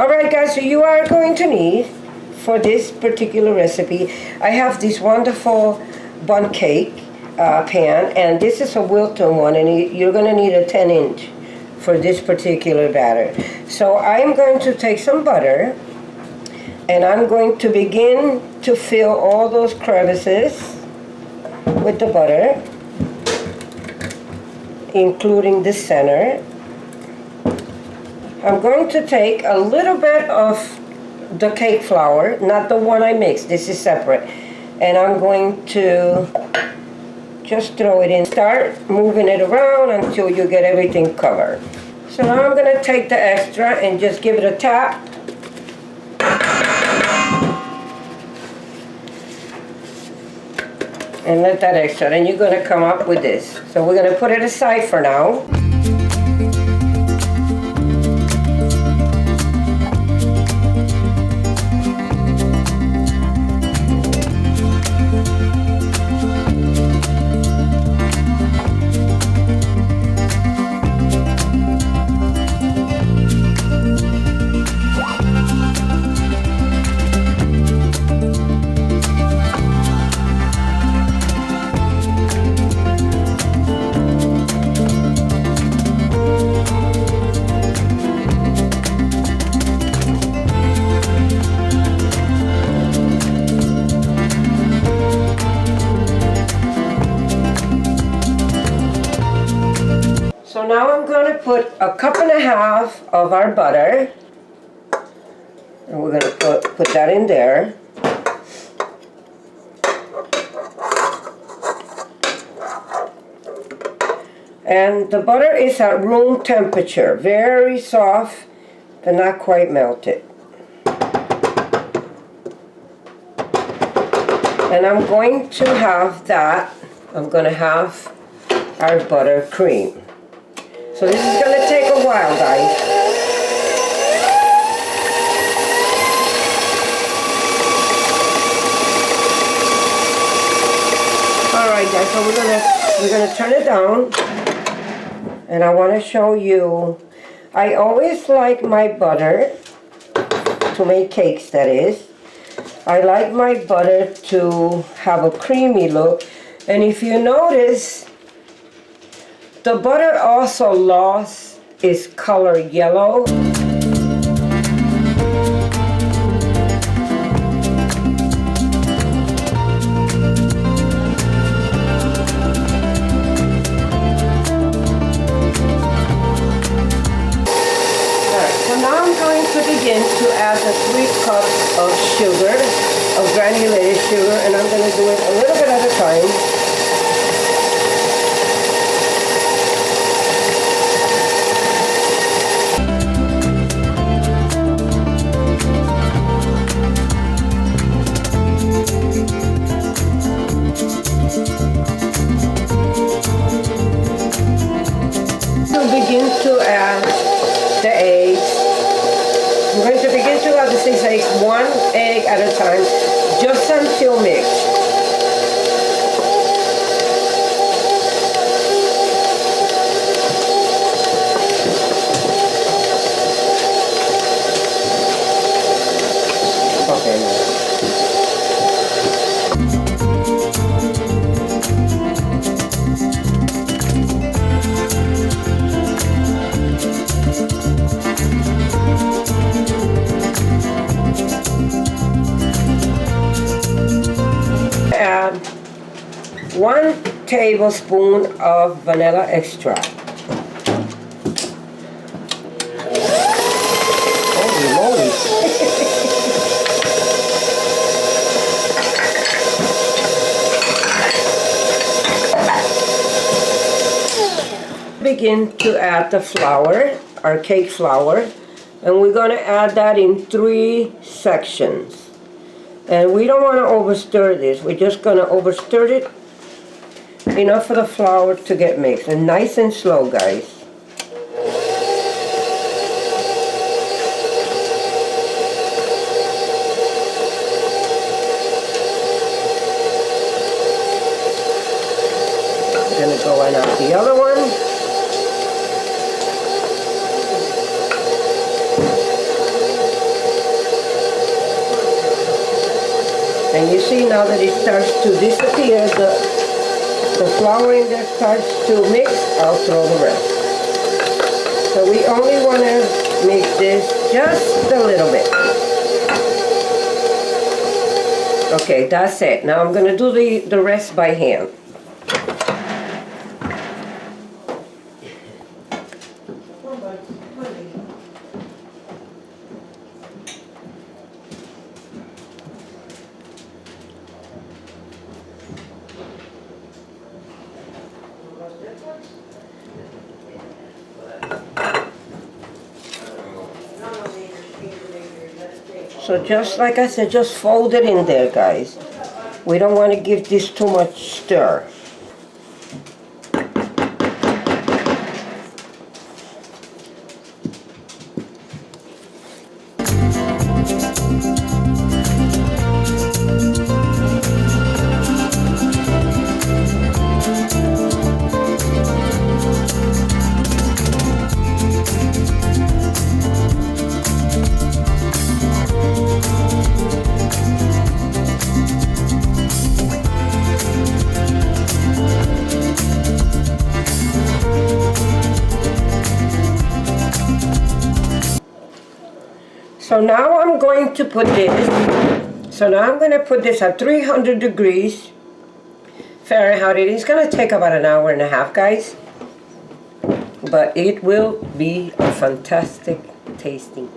Alright guys, so you are going to need, for this particular recipe, I have this wonderful bun cake pan, and this is a Wilton one, and you're going to need a 10-inch for this particular batter. So I'm going to take some butter, and I'm going to begin to fill all those crevices with the butter, including the center. I'm going to take a little bit of the cake flour, not the one I mixed, this is separate, and I'm going to just throw it in. Start moving it around until you get everything covered. So now I'm going to take the extra and just give it a tap. And let that extra, then you're going to come up with this. So we're going to put it aside for now. So now I'm going to put 1.5 cups of our butter, and we're going to put that in there. And the butter is at room temperature, very soft, but not quite melted. And I'm going to have that, I'm going to have our buttercream. So this is going to take a while, guys. Alright guys, so we're gonna turn it down, and I want to show you, I always like my butter to make cakes, that is. I like my butter to have a creamy look, and if you notice, the butter also lost its color yellow. Begin to add the 3 cups of sugar, of granulated sugar, and I'm going to do it a little bit at a time. Begin to add the eggs. I'm going to begin to add the 6 eggs, 1 egg at a time, just until mixed. Okay. Add 1 tablespoon of vanilla extract. Holy moly! Begin to add the flour, our cake flour, and we're going to add that in 3 sections. And we don't want to overstir this. We're just going to overstir it enough for the flour to get mixed. And nice and slow, guys. I'm going to go in out the other one. And you see now that it starts to disappear, the flour in there starts to mix, I'll throw the rest. So we only want to mix this just a little bit. Okay, that's it. Now I'm going to do the rest by hand. So just like I said, just fold it in there, guys. We don't want to give this too much stir. So now I'm going to put this, at 300 degrees Fahrenheit. It is going to take about an hour and a half, guys, but it will be a fantastic tasting